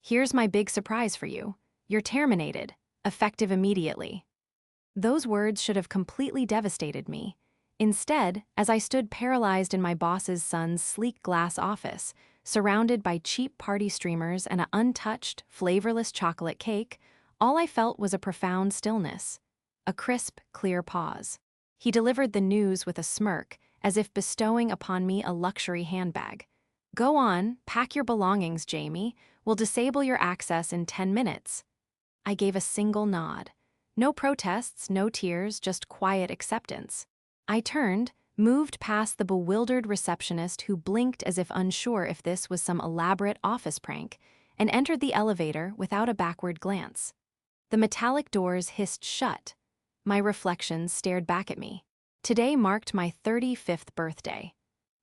Here's my big surprise for you. You're terminated, effective immediately. Those words should have completely devastated me. Instead, as I stood paralyzed in my boss's son's sleek glass office, surrounded by cheap party streamers and an untouched, flavorless chocolate cake, all I felt was a profound stillness. A crisp, clear pause. He delivered the news with a smirk, as if bestowing upon me a luxury handbag. Go on, pack your belongings, Jamie. We'll disable your access in 10 minutes. I gave a single nod. No protests, no tears, just quiet acceptance. I turned, moved past the bewildered receptionist who blinked as if unsure if this was some elaborate office prank, and entered the elevator without a backward glance. The metallic doors hissed shut. My reflections stared back at me. Today marked my 35th birthday.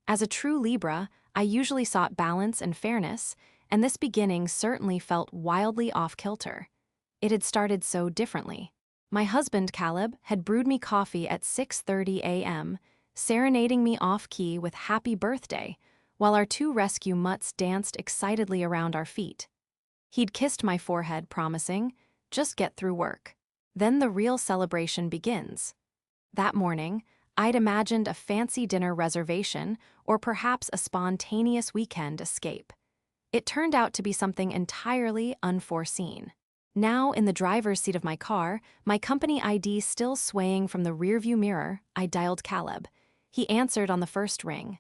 As a true Libra, I usually sought balance and fairness, and this beginning certainly felt wildly off-kilter. It had started so differently. My husband, Caleb, had brewed me coffee at 6:30 a.m., serenading me off-key with happy birthday, while our two rescue mutts danced excitedly around our feet. He'd kissed my forehead, promising, just get through work. Then the real celebration begins. That morning, I'd imagined a fancy dinner reservation or perhaps a spontaneous weekend escape. It turned out to be something entirely unforeseen. Now, in the driver's seat of my car, my company ID still swaying from the rearview mirror, I dialed Caleb. He answered on the first ring.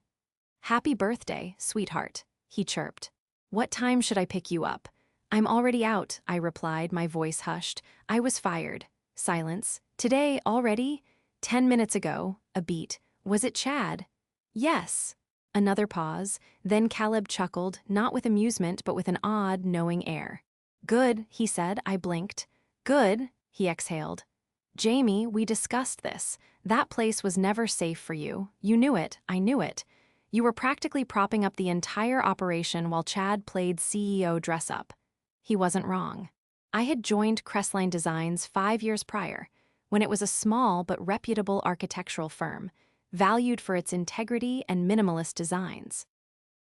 "Happy birthday, sweetheart," he chirped. "What time should I pick you up?" "I'm already out," I replied, my voice hushed. I was fired. Silence. "Today, already?" 10 minutes ago. A beat. "Was it Chad?" "Yes." Another pause. Then Caleb chuckled, not with amusement but with an odd, knowing air. "Good," he said. I blinked. "Good," he exhaled. "Jamie, we discussed this. That place was never safe for you. You knew it. I knew it. You were practically propping up the entire operation while Chad played CEO dress-up." He wasn't wrong. I had joined Crestline Designs 5 years prior, when it was a small but reputable architectural firm, valued for its integrity and minimalist designs.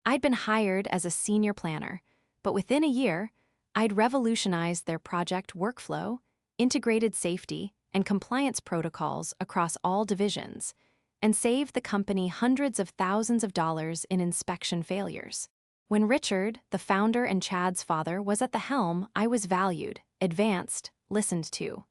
I'd been hired as a senior planner, but within a year, I'd revolutionized their project workflow, integrated safety and compliance protocols across all divisions, and saved the company hundreds of thousands of dollars in inspection failures. When Richard, the founder and Chad's father, was at the helm, I was valued, advanced, listened to.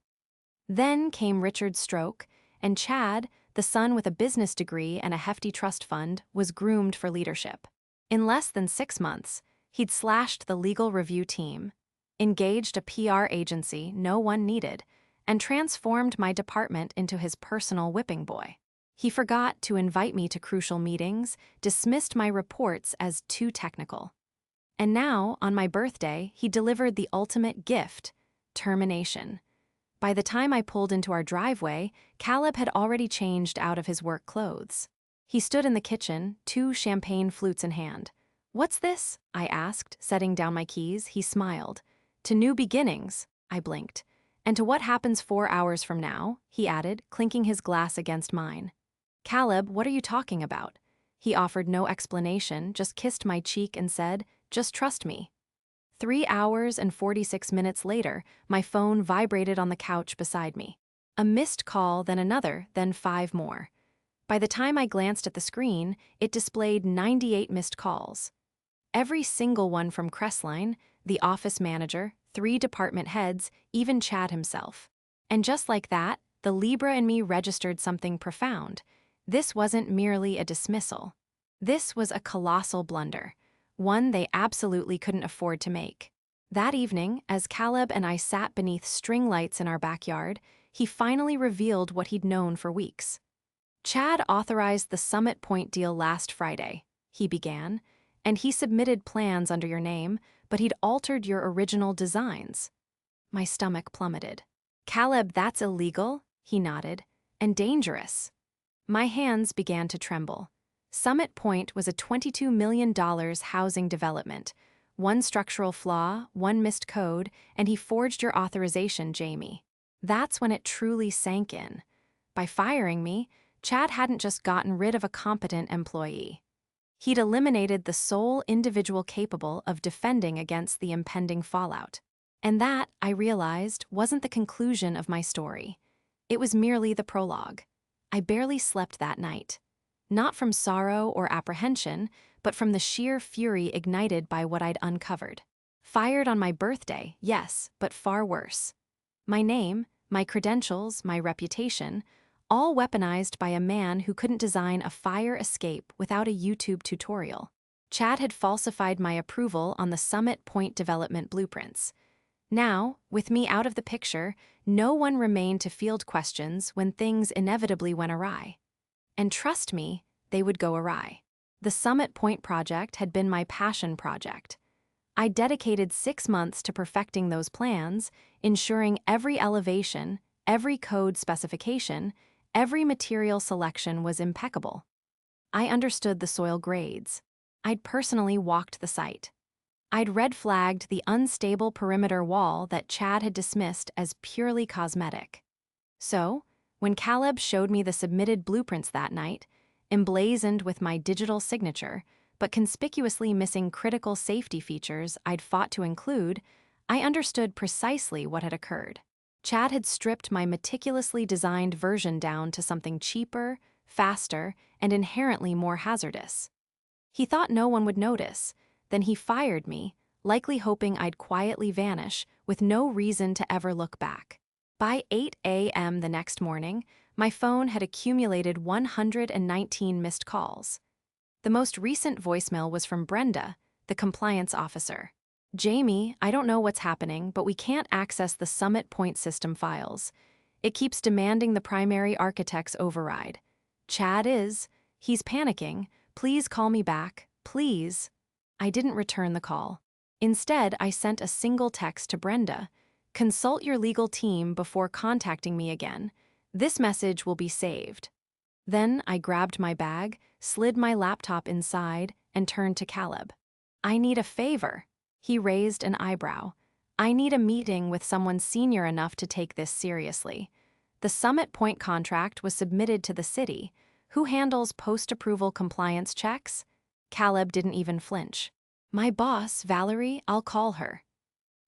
Then came Richard's stroke, and Chad, the son with a business degree and a hefty trust fund, was groomed for leadership. In less than 6 months, he'd slashed the legal review team, engaged a PR agency no one needed, and transformed my department into his personal whipping boy. He forgot to invite me to crucial meetings, dismissed my reports as too technical. And now, on my birthday, he delivered the ultimate gift: termination. By the time I pulled into our driveway, Caleb had already changed out of his work clothes. He stood in the kitchen, 2 champagne flutes in hand. "What's this?" I asked, setting down my keys. He smiled. "To new beginnings," I blinked. "And to what happens 4 hours from now," he added, clinking his glass against mine. "Caleb, what are you talking about?" He offered no explanation, just kissed my cheek and said, "Just trust me." 3 hours and 46 minutes later, my phone vibrated on the couch beside me. A missed call, then another, then 5 more. By the time I glanced at the screen, it displayed 98 missed calls. Every single one from Crestline, the office manager, 3 department heads, even Chad himself. And just like that, the Libra in me registered something profound. This wasn't merely a dismissal. This was a colossal blunder, one they absolutely couldn't afford to make. That evening, as Caleb and I sat beneath string lights in our backyard, he finally revealed what he'd known for weeks. "Chad authorized the Summit Pointe deal last Friday," he began, "and he submitted plans under your name, but he'd altered your original designs." My stomach plummeted. "Caleb, that's illegal," he nodded, "and dangerous." My hands began to tremble. Summit Pointe was a $22 million housing development. 1 structural flaw, 1 missed code, and he forged your authorization, Jamie. That's when it truly sank in. By firing me, Chad hadn't just gotten rid of a competent employee. He'd eliminated the sole individual capable of defending against the impending fallout. And that, I realized, wasn't the conclusion of my story. It was merely the prologue. I barely slept that night. Not from sorrow or apprehension, but from the sheer fury ignited by what I'd uncovered. Fired on my birthday, yes, but far worse. My name, my credentials, my reputation, all weaponized by a man who couldn't design a fire escape without a YouTube tutorial. Chad had falsified my approval on the Summit Pointe development blueprints. Now, with me out of the picture, no one remained to field questions when things inevitably went awry. And trust me, they would go awry. The Summit Pointe project had been my passion project. I dedicated 6 months to perfecting those plans, ensuring every elevation, every code specification, every material selection was impeccable. I understood the soil grades. I'd personally walked the site. I'd red-flagged the unstable perimeter wall that Chad had dismissed as purely cosmetic. So, when Caleb showed me the submitted blueprints that night, emblazoned with my digital signature, but conspicuously missing critical safety features I'd fought to include, I understood precisely what had occurred. Chad had stripped my meticulously designed version down to something cheaper, faster, and inherently more hazardous. He thought no one would notice. Then he fired me, likely hoping I'd quietly vanish with no reason to ever look back. By 8 a.m. the next morning, my phone had accumulated 119 missed calls. The most recent voicemail was from Brenda, the compliance officer. "Jamie, I don't know what's happening, but we can't access the Summit Pointe system files. It keeps demanding the primary architect's override. Chad he's panicking. Please call me back, please." I didn't return the call. Instead, I sent a single text to Brenda. "Consult your legal team before contacting me again. This message will be saved." Then I grabbed my bag, slid my laptop inside, and turned to Caleb. "I need a favor." He raised an eyebrow. "I need a meeting with someone senior enough to take this seriously. The Summit Pointe contract was submitted to the city. Who handles post-approval compliance checks?" Caleb didn't even flinch. "My boss, Valerie, I'll call her."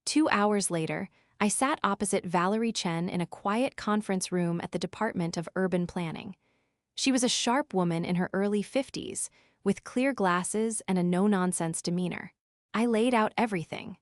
2 hours later, I sat opposite Valerie Chen in a quiet conference room at the Department of Urban Planning. She was a sharp woman in her early 50s, with clear glasses and a no-nonsense demeanor. I laid out everything.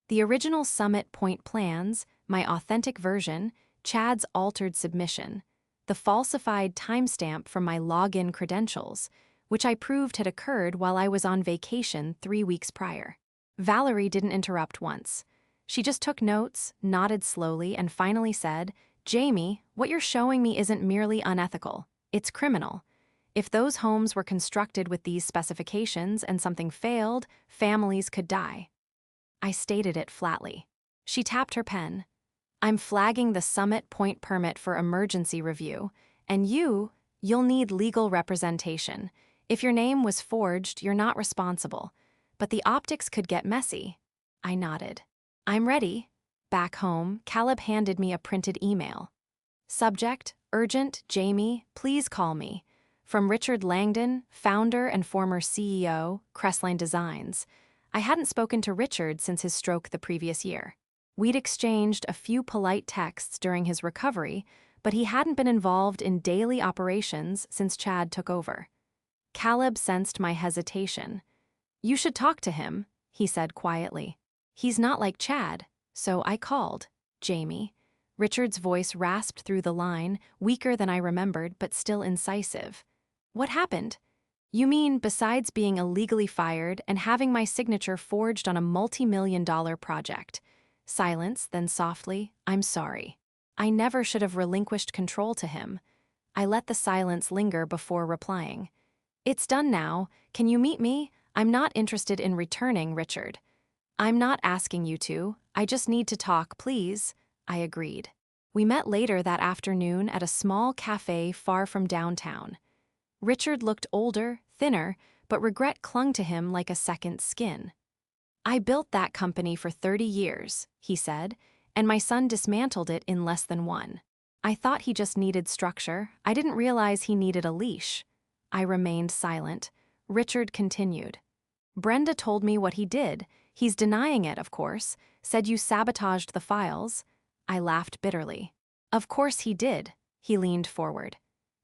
The original Summit Pointe plans, my authentic version, Chad's altered submission, the falsified timestamp from my login credentials, which I proved had occurred while I was on vacation 3 weeks prior. Valerie didn't interrupt once. She just took notes, nodded slowly, and finally said, "Jamie, what you're showing me isn't merely unethical. It's criminal. If those homes were constructed with these specifications and something failed, families could die." I stated it flatly. She tapped her pen. "I'm flagging the Summit Pointe permit for emergency review, and you'll need legal representation. If your name was forged, you're not responsible. But the optics could get messy." I nodded. "I'm ready." Back home, Caleb handed me a printed email. Subject: "Urgent, Jamie, please call me." From Richard Langdon, founder and former CEO, Crestline Designs. I hadn't spoken to Richard since his stroke the previous year. We'd exchanged a few polite texts during his recovery, but he hadn't been involved in daily operations since Chad took over. Caleb sensed my hesitation. "You should talk to him," he said quietly. "He's not like Chad." So I called. "Jamie." Richard's voice rasped through the line, weaker than I remembered, but still incisive. "What happened?" "You mean, besides being illegally fired and having my signature forged on a multi-million-dollar project?" Silence, then softly, "I'm sorry. I never should have relinquished control to him." I let the silence linger before replying. "It's done now. Can you meet me? I'm not interested in returning, Richard." "I'm not asking you to. I just need to talk, please." I agreed. We met later that afternoon at a small cafe far from downtown. Richard looked older, thinner, but regret clung to him like a second skin. "I built that company for 30 years, he said, "and my son dismantled it in less than one. I thought he just needed structure. I didn't realize he needed a leash." I remained silent. Richard continued. Brenda told me what he did. He's denying it, of course, said you sabotaged the files. I laughed bitterly. Of course he did. He leaned forward.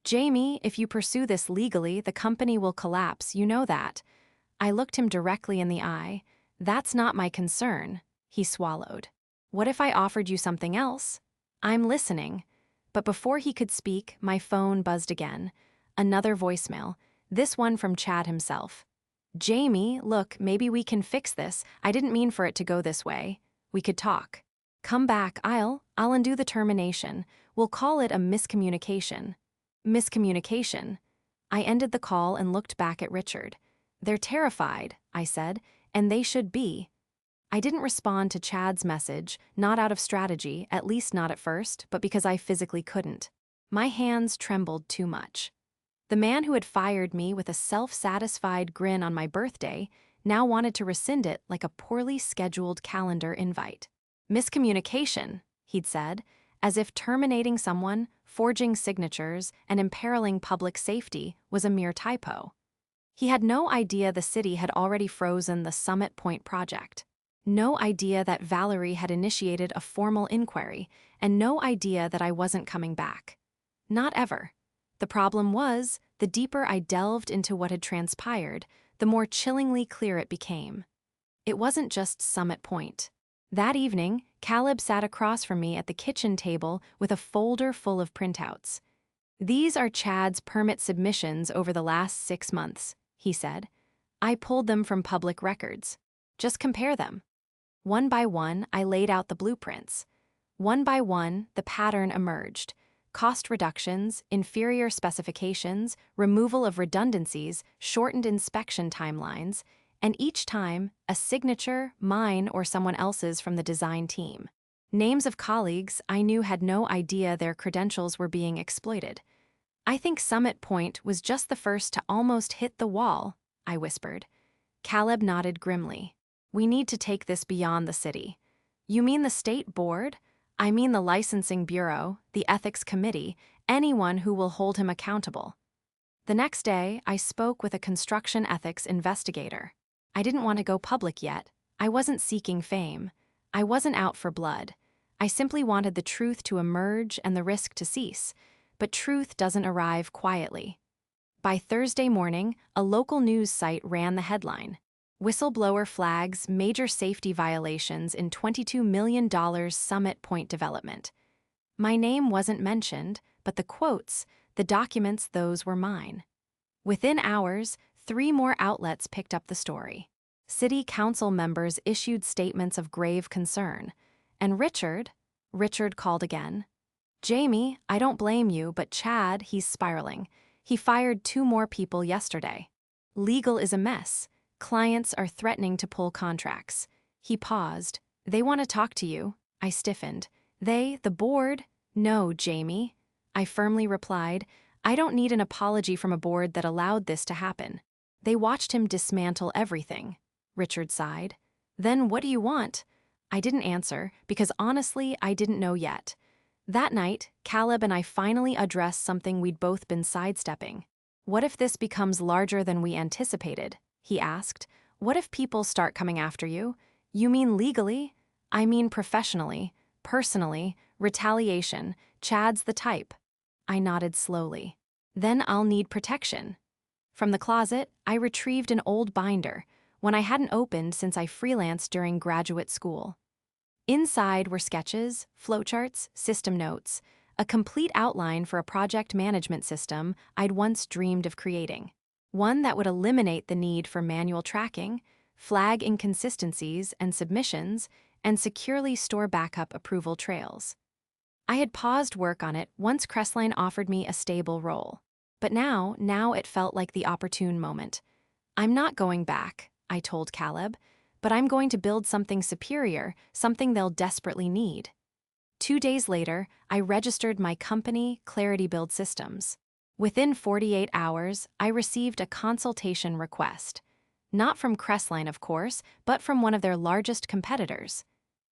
Jamie, if you pursue this legally, the company will collapse, you know that. I looked him directly in the eye. That's not my concern. He swallowed. What if I offered you something else? I'm listening. But before he could speak, my phone buzzed again. Another voicemail, this one from Chad himself. Jamie, look, maybe we can fix this. I didn't mean for it to go this way. We could talk. Come back, I'll undo the termination. We'll call it a miscommunication. Miscommunication. I ended the call and looked back at Richard. They're terrified, I said, and they should be. I didn't respond to Chad's message, not out of strategy, at least not at first, but because I physically couldn't. My hands trembled too much. The man who had fired me with a self-satisfied grin on my birthday now wanted to rescind it like a poorly scheduled calendar invite. Miscommunication, he'd said, as if terminating someone, forging signatures, and imperiling public safety was a mere typo. He had no idea the city had already frozen the Summit Pointe project. No idea that Valerie had initiated a formal inquiry, and no idea that I wasn't coming back. Not ever. The problem was, the deeper I delved into what had transpired, the more chillingly clear it became. It wasn't just Summit Pointe. That evening, Caleb sat across from me at the kitchen table with a folder full of printouts. These are Chad's permit submissions over the last 6 months, he said. I pulled them from public records. Just compare them. One by one, I laid out the blueprints. One by one, the pattern emerged. Cost reductions, inferior specifications, removal of redundancies, shortened inspection timelines, and each time, a signature, mine or someone else's from the design team. Names of colleagues I knew had no idea their credentials were being exploited. I think Summit Pointe was just the first to almost hit the wall, I whispered. Caleb nodded grimly. We need to take this beyond the city. You mean the state board? I mean the licensing bureau, the ethics committee, anyone who will hold him accountable. The next day, I spoke with a construction ethics investigator. I didn't want to go public yet. I wasn't seeking fame. I wasn't out for blood. I simply wanted the truth to emerge and the risk to cease. But truth doesn't arrive quietly. By Thursday morning, a local news site ran the headline. Whistleblower flags major safety violations in $22 million Summit Pointe development. My name wasn't mentioned, but the quotes, the documents, those were mine. Within hours, 3 more outlets picked up the story. City council members issued statements of grave concern. And Richard called again. Jamie, I don't blame you, but Chad, he's spiraling. He fired 2 more people yesterday. Legal is a mess. Clients are threatening to pull contracts. He paused. They want to talk to you. I stiffened. They, the board? No, Jamie. I firmly replied. I don't need an apology from a board that allowed this to happen. They watched him dismantle everything. Richard sighed. Then what do you want? I didn't answer, because honestly, I didn't know yet. That night, Caleb and I finally addressed something we'd both been sidestepping. What if this becomes larger than we anticipated? He asked. What if people start coming after you? You mean legally? I mean professionally, personally, retaliation. Chad's the type. I nodded slowly. Then I'll need protection. From the closet, I retrieved an old binder, one I hadn't opened since I freelanced during graduate school. Inside were sketches, flowcharts, system notes, a complete outline for a project management system I'd once dreamed of creating. One that would eliminate the need for manual tracking, flag inconsistencies and submissions, and securely store backup approval trails. I had paused work on it once Crestline offered me a stable role. But now it felt like the opportune moment. I'm not going back, I told Caleb, but I'm going to build something superior, something they'll desperately need. 2 days later, I registered my company, ClarityBuild Systems. Within 48 hours, I received a consultation request. Not from Crestline, of course, but from one of their largest competitors.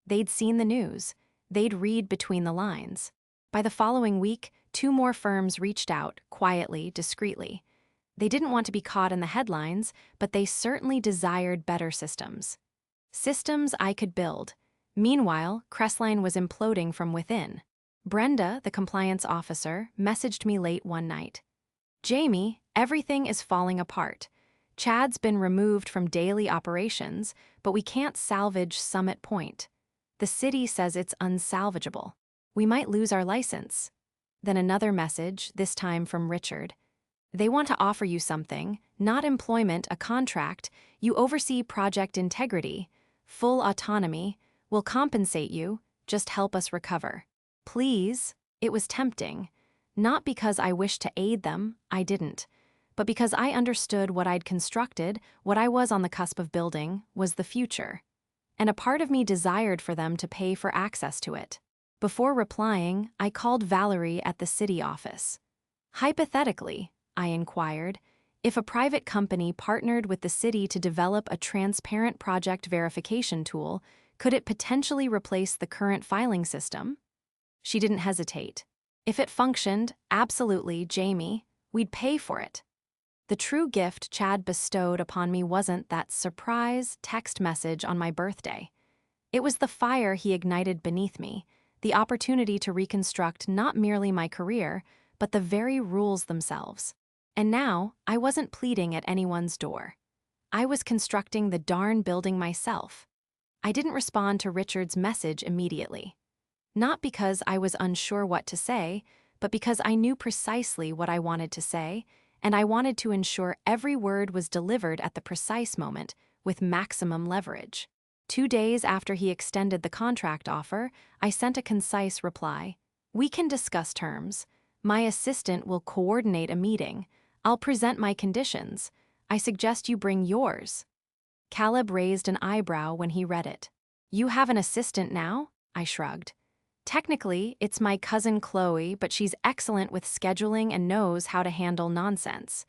They'd seen the news. They'd read between the lines. By the following week, 2 more firms reached out, quietly, discreetly. They didn't want to be caught in the headlines, but they certainly desired better systems. Systems I could build. Meanwhile, Crestline was imploding from within. Brenda, the compliance officer, messaged me late one night. "Jamie, everything is falling apart. Chad's been removed from daily operations, but we can't salvage Summit Pointe. The city says it's unsalvageable. We might lose our license." Then another message, this time from Richard. "They want to offer you something, not employment, a contract. You oversee project integrity, full autonomy. We'll compensate you, just help us recover. Please." It was tempting. Not because I wished to aid them, I didn't, but because I understood what I'd constructed, what I was on the cusp of building, was the future. And a part of me desired for them to pay for access to it. Before replying, I called Valerie at the city office. "Hypothetically," I inquired, "if a private company partnered with the city to develop a transparent project verification tool, could it potentially replace the current filing system?" She didn't hesitate. "If it functioned, absolutely, Jamie. We'd pay for it." The true gift Chad bestowed upon me wasn't that surprise text message on my birthday. It was the fire he ignited beneath me, the opportunity to reconstruct not merely my career, but the very rules themselves. And now, I wasn't pleading at anyone's door. I was constructing the darn building myself. I didn't respond to Richard's message immediately. Not because I was unsure what to say, but because I knew precisely what I wanted to say, and I wanted to ensure every word was delivered at the precise moment, with maximum leverage. 2 days after he extended the contract offer, I sent a concise reply. "We can discuss terms. My assistant will coordinate a meeting. I'll present my conditions. I suggest you bring yours." Caleb raised an eyebrow when he read it. "You have an assistant now?" I shrugged. "Technically, it's my cousin Chloe, but she's excellent with scheduling and knows how to handle nonsense."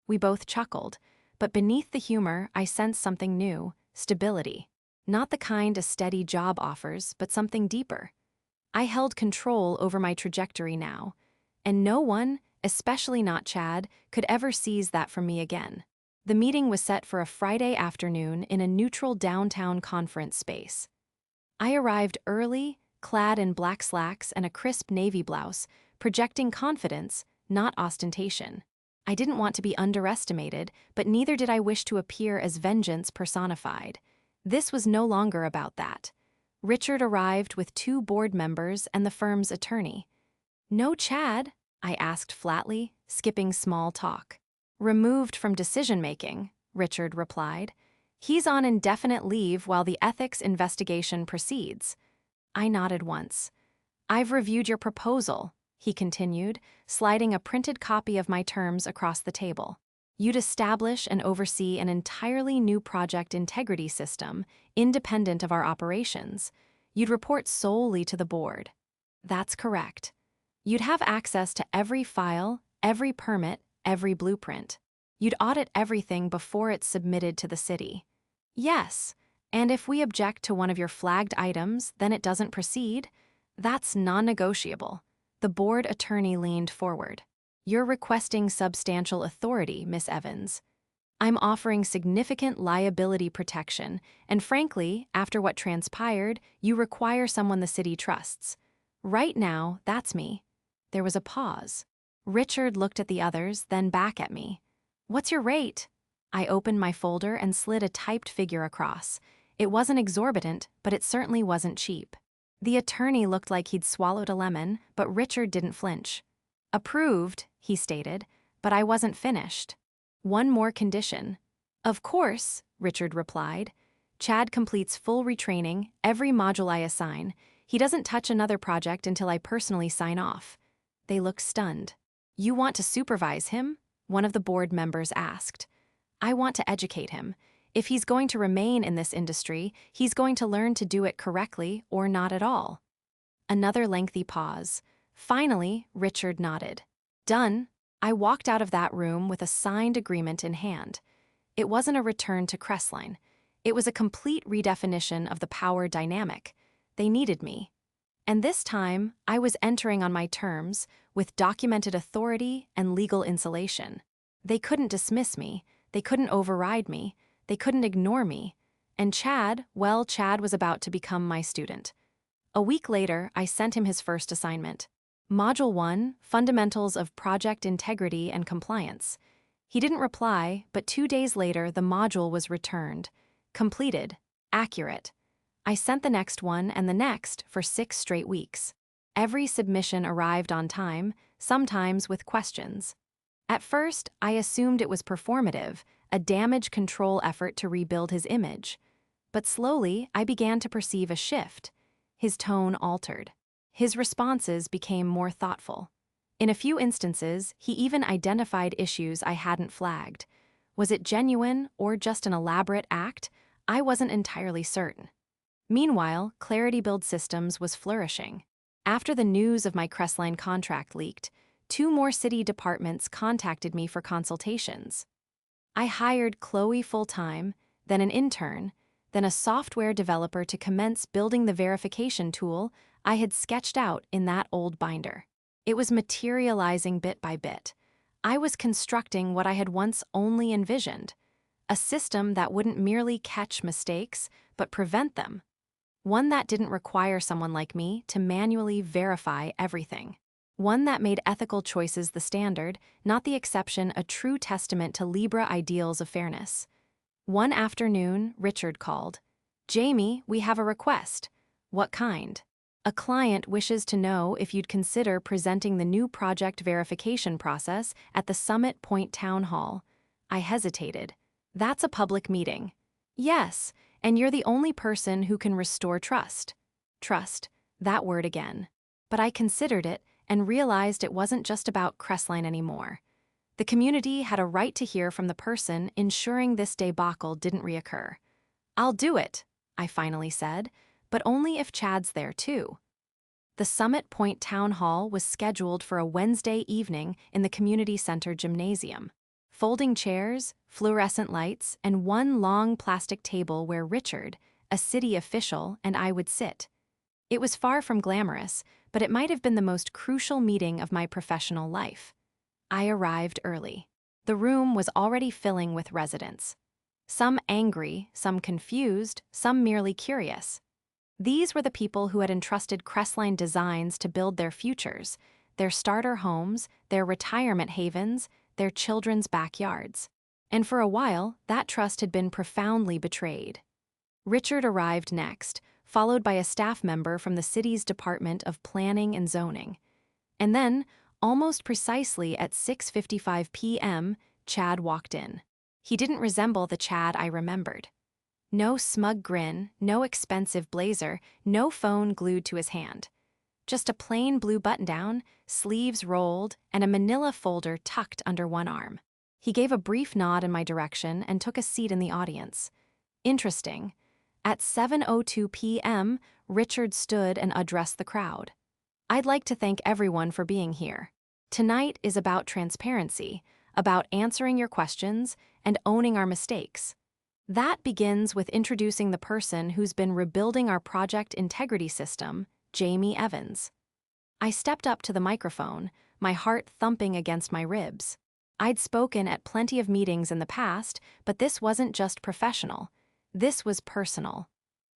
We both chuckled, but beneath the humor, I sensed something new: stability. Not the kind a steady job offers, but something deeper. I held control over my trajectory now, and no one, especially not Chad, could ever seize that from me again. The meeting was set for a Friday afternoon in a neutral downtown conference space. I arrived early, clad in black slacks and a crisp navy blouse, projecting confidence, not ostentation. I didn't want to be underestimated, but neither did I wish to appear as vengeance personified. This was no longer about that. Richard arrived with 2 board members and the firm's attorney. "No Chad?" I asked flatly, skipping small talk. "Removed from decision-making," Richard replied. "He's on indefinite leave while the ethics investigation proceeds." I nodded once. "I've reviewed your proposal," he continued, sliding a printed copy of my terms across the table. "You'd establish and oversee an entirely new project integrity system, independent of our operations. You'd report solely to the board." "That's correct." "You'd have access to every file, every permit, every blueprint. You'd audit everything before it's submitted to the city." "Yes. And if we object to one of your flagged items, then it doesn't proceed?" "That's non-negotiable." The board attorney leaned forward. "You're requesting substantial authority, Miss Evans." "I'm offering significant liability protection, and frankly, after what transpired, you require someone the city trusts." "Right now, that's me." There was a pause. Richard looked at the others, then back at me. "What's your rate?" I opened my folder and slid a typed figure across. It wasn't exorbitant, but it certainly wasn't cheap. The attorney looked like he'd swallowed a lemon, but Richard didn't flinch. "Approved," he stated, but I wasn't finished. "One more condition." "Of course," Richard replied. "Chad completes full retraining, every module I assign. He doesn't touch another project until I personally sign off." They looked stunned. "You want to supervise him?" one of the board members asked. "I want to educate him. If he's going to remain in this industry, he's going to learn to do it correctly or not at all." Another lengthy pause. Finally, Richard nodded. "Done." I walked out of that room with a signed agreement in hand. It wasn't a return to Crestline. It was a complete redefinition of the power dynamic. They needed me. And this time, I was entering on my terms, with documented authority and legal insulation. They couldn't dismiss me, they couldn't override me, they couldn't ignore me. And Chad, well, Chad was about to become my student. A week later, I sent him his first assignment. Module 1, Fundamentals of Project Integrity and Compliance. He didn't reply, but 2 days later, the module was returned. Completed. Accurate. I sent the next one and the next for 6 straight weeks. Every submission arrived on time, sometimes with questions. At first, I assumed it was performative, a damage control effort to rebuild his image. But slowly, I began to perceive a shift. His tone altered. His responses became more thoughtful. In a few instances, he even identified issues I hadn't flagged. Was it genuine or just an elaborate act? I wasn't entirely certain. Meanwhile, ClarityBuild Systems was flourishing. After the news of my Crestline contract leaked, 2 more city departments contacted me for consultations. I hired Chloe full-time, then an intern, then a software developer to commence building the verification tool I had sketched out in that old binder. It was materializing bit by bit. I was constructing what I had once only envisioned, a system that wouldn't merely catch mistakes, but prevent them. One that didn't require someone like me to manually verify everything. One that made ethical choices the standard, not the exception, a true testament to Libra ideals of fairness. One afternoon, Richard called. "Jamie, we have a request." "What kind?" "A client wishes to know if you'd consider presenting the new project verification process at the Summit Pointe Town Hall." I hesitated. "That's a public meeting." "Yes, and you're the only person who can restore trust." Trust, that word again. But I considered it and realized it wasn't just about Crestline anymore. The community had a right to hear from the person ensuring this debacle didn't reoccur. "I'll do it," I finally said, but only if Chad's there too. The Summit Pointe Town Hall was scheduled for a Wednesday evening in the community center gymnasium. Folding chairs, fluorescent lights, and one long plastic table where Richard, a city official, and I would sit. It was far from glamorous, but it might have been the most crucial meeting of my professional life. I arrived early. The room was already filling with residents. Some angry, some confused, some merely curious. These were the people who had entrusted Crestline Designs to build their futures, their starter homes, their retirement havens, their children's backyards. And for a while, that trust had been profoundly betrayed. Richard arrived next, followed by a staff member from the city's Department of Planning and Zoning. And then, almost precisely at 6:55 p.m., Chad walked in. He didn't resemble the Chad I remembered. No smug grin, no expensive blazer, no phone glued to his hand. Just a plain blue button-down, sleeves rolled, and a manila folder tucked under one arm. He gave a brief nod in my direction and took a seat in the audience. Interesting. At 7:02 p.m., Richard stood and addressed the crowd. "I'd like to thank everyone for being here. Tonight is about transparency, about answering your questions and owning our mistakes. That begins with introducing the person who's been rebuilding our project integrity system, Jamie Evans." I stepped up to the microphone, my heart thumping against my ribs. I'd spoken at plenty of meetings in the past, but this wasn't just professional. This was personal.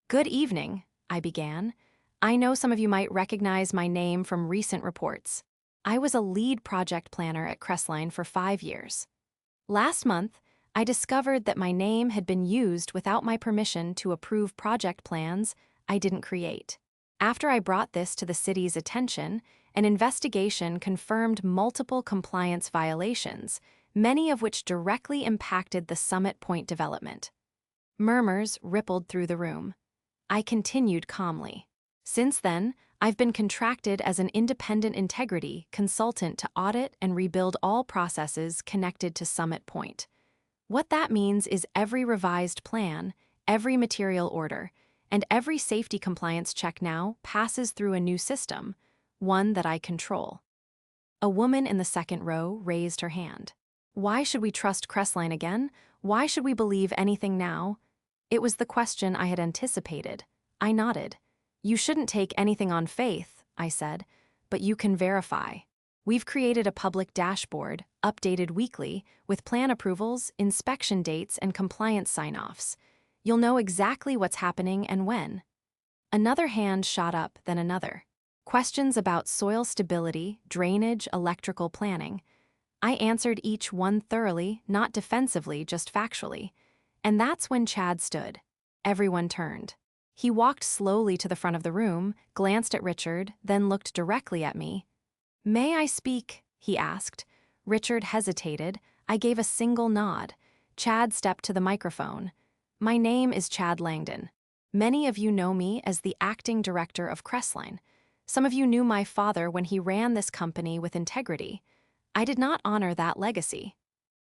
"Good evening," I began. "I know some of you might recognize my name from recent reports. I was a lead project planner at Crestline for 5 years. Last month, I discovered that my name had been used without my permission to approve project plans I didn't create. After I brought this to the city's attention, an investigation confirmed multiple compliance violations, many of which directly impacted the Summit Pointe development." Murmurs rippled through the room. I continued calmly. "Since then, I've been contracted as an independent integrity consultant to audit and rebuild all processes connected to Summit Pointe. What that means is every revised plan, every material order, and every safety compliance check now passes through a new system, one that I control." A woman in the second row raised her hand. "Why should we trust Crestline again? Why should we believe anything now?" It was the question I had anticipated. I nodded. "You shouldn't take anything on faith," I said, "but you can verify." We've created a public dashboard, updated weekly, with plan approvals, inspection dates, and compliance sign-offs. You'll know exactly what's happening and when. Another hand shot up, then another. Questions about soil stability, drainage, electrical planning. I answered each one thoroughly, not defensively, just factually. And that's when Chad stood. Everyone turned. He walked slowly to the front of the room, glanced at Richard, then looked directly at me. "May I speak?" he asked. Richard hesitated. I gave a single nod. Chad stepped to the microphone. "My name is Chad Langdon. Many of you know me as the acting director of Crestline. Some of you knew my father when he ran this company with integrity. I did not honor that legacy."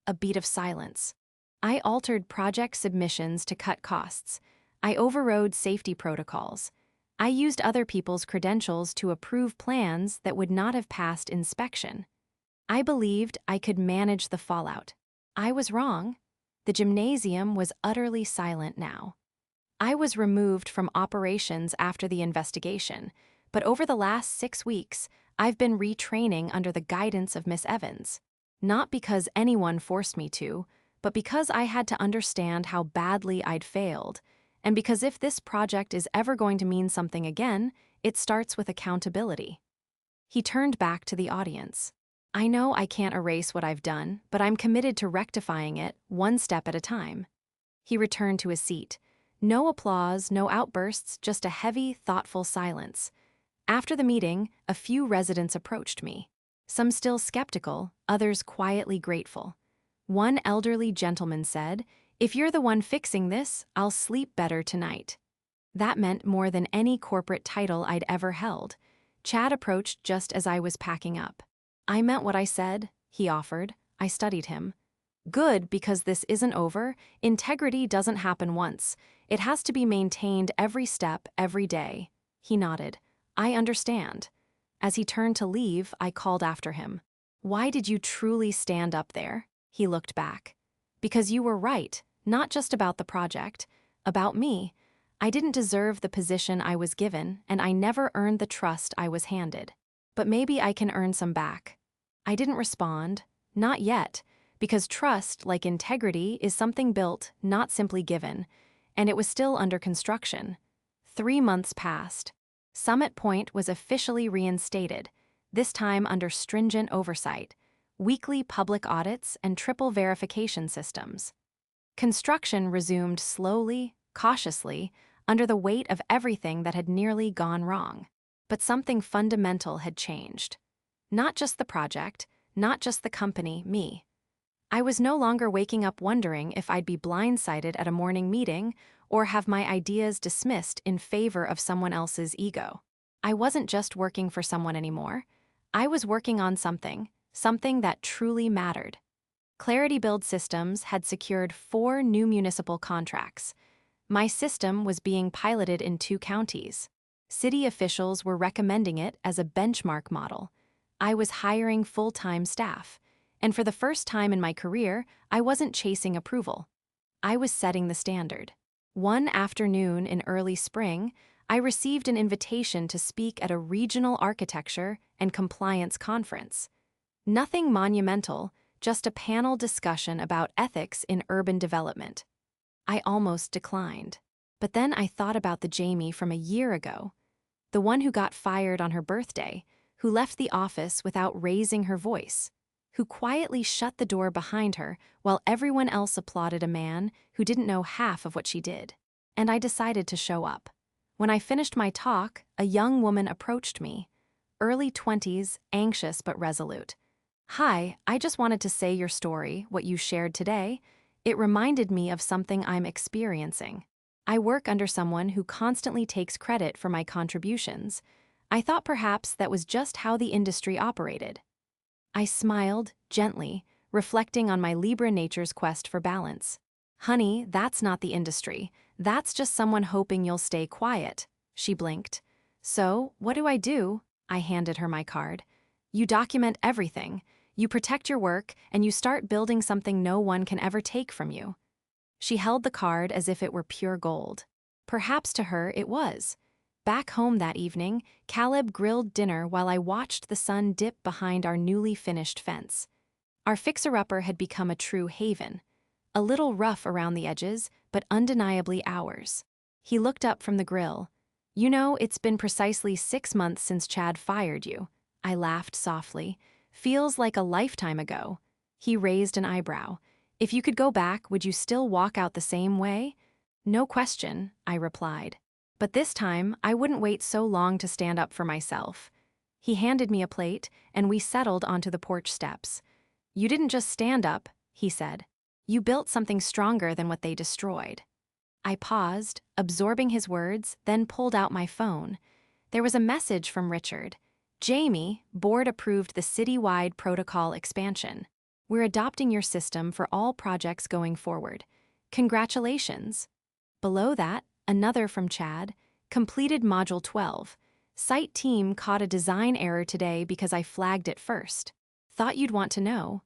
A beat of silence. I altered project submissions to cut costs. I overrode safety protocols. I used other people's credentials to approve plans that would not have passed inspection. I believed I could manage the fallout. I was wrong. The gymnasium was utterly silent now. I was removed from operations after the investigation, but over the last 6 weeks, I've been retraining under the guidance of Miss Evans. Not because anyone forced me to, but because I had to understand how badly I'd failed, and because if this project is ever going to mean something again, it starts with accountability. He turned back to the audience. "I know I can't erase what I've done, but I'm committed to rectifying it, one step at a time." He returned to his seat. No applause, no outbursts, just a heavy, thoughtful silence. After the meeting, a few residents approached me. Some still skeptical, others quietly grateful. One elderly gentleman said, "If you're the one fixing this, I'll sleep better tonight." That meant more than any corporate title I'd ever held. Chad approached just as I was packing up. "I meant what I said," he offered. I studied him. "Good, because this isn't over. Integrity doesn't happen once. It has to be maintained every step, every day." He nodded. "I understand." As he turned to leave, I called after him. "Why did you truly stand up there?" He looked back. "Because you were right, not just about the project, about me. I didn't deserve the position I was given, and I never earned the trust I was handed. But maybe I can earn some back." I didn't respond. Not yet, because trust, like integrity, is something built, not simply given, and it was still under construction. 3 months passed. Summit Pointe was officially reinstated, this time under stringent oversight, weekly public audits, and triple verification systems. Construction resumed slowly, cautiously, under the weight of everything that had nearly gone wrong. But something fundamental had changed. Not just the project, not just the company, me. I was no longer waking up wondering if I'd be blindsided at a morning meeting or have my ideas dismissed in favor of someone else's ego. I wasn't just working for someone anymore. I was working on something that truly mattered. ClarityBuild Systems had secured 4 new municipal contracts. My system was being piloted in 2 counties. City officials were recommending it as a benchmark model. I was hiring full-time staff. And for the first time in my career, I wasn't chasing approval. I was setting the standard. One afternoon in early spring, I received an invitation to speak at a regional architecture and compliance conference. Nothing monumental, just a panel discussion about ethics in urban development. I almost declined. But then I thought about the Jamie from a year ago, the one who got fired on her birthday, who left the office without raising her voice, who quietly shut the door behind her while everyone else applauded a man who didn't know half of what she did. And I decided to show up. When I finished my talk, a young woman approached me, early 20s, anxious but resolute. "Hi, I just wanted to say your story, what you shared today. It reminded me of something I'm experiencing. I work under someone who constantly takes credit for my contributions. I thought perhaps that was just how the industry operated." I smiled, gently, reflecting on my Libra nature's quest for balance. "Honey, that's not the industry. That's just someone hoping you'll stay quiet." She blinked. "So, what do I do?" I handed her my card. "You document everything. You protect your work, and you start building something no one can ever take from you." She held the card as if it were pure gold. Perhaps to her it was. Back home that evening, Caleb grilled dinner while I watched the sun dip behind our newly finished fence. Our fixer-upper had become a true haven. A little rough around the edges, but undeniably ours. He looked up from the grill. "You know, it's been precisely 6 months since Chad fired you." I laughed softly. "Feels like a lifetime ago." He raised an eyebrow. "If you could go back, would you still walk out the same way?" "No question," I replied. But this time, I wouldn't wait so long to stand up for myself. He handed me a plate, and we settled onto the porch steps. "You didn't just stand up," he said. "You built something stronger than what they destroyed." I paused, absorbing his words, then pulled out my phone. There was a message from Richard. "Jamie, board approved the citywide protocol expansion. We're adopting your system for all projects going forward. Congratulations." Below that, another from Chad. "Completed Module 12. Site team caught a design error today because I flagged it first. Thought you'd want to know."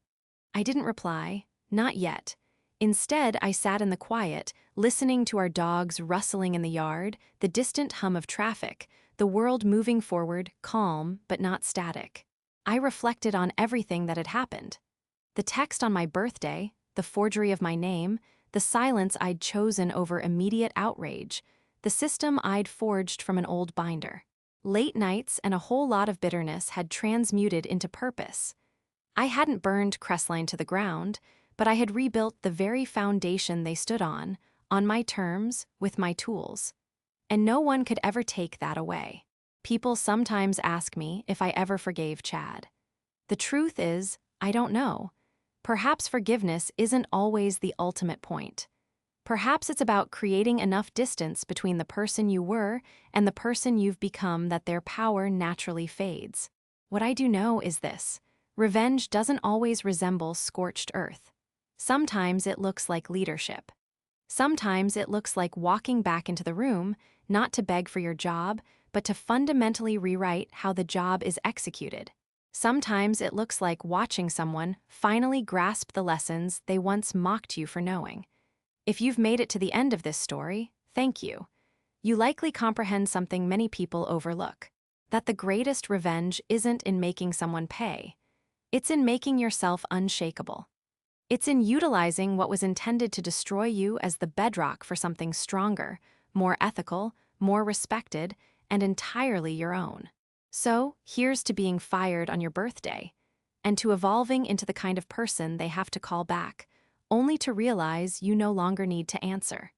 I didn't reply. Not yet. Instead, I sat in the quiet, listening to our dogs rustling in the yard, the distant hum of traffic, the world moving forward, calm but not static. I reflected on everything that had happened. The text on my birthday, the forgery of my name, the silence I'd chosen over immediate outrage, the system I'd forged from an old binder. Late nights and a whole lot of bitterness had transmuted into purpose. I hadn't burned Crestline to the ground, but I had rebuilt the very foundation they stood on my terms, with my tools. And no one could ever take that away. People sometimes ask me if I ever forgave Chad. The truth is, I don't know. Perhaps forgiveness isn't always the ultimate point. Perhaps it's about creating enough distance between the person you were and the person you've become that their power naturally fades. What I do know is this: revenge doesn't always resemble scorched earth. Sometimes it looks like leadership. Sometimes it looks like walking back into the room, not to beg for your job, but to fundamentally rewrite how the job is executed. Sometimes it looks like watching someone finally grasp the lessons they once mocked you for knowing. If you've made it to the end of this story, thank you. You likely comprehend something many people overlook: that the greatest revenge isn't in making someone pay. It's in making yourself unshakable. It's in utilizing what was intended to destroy you as the bedrock for something stronger, more ethical, more respected, and entirely your own. So, here's to being fired on your birthday, and to evolving into the kind of person they have to call back, only to realize you no longer need to answer.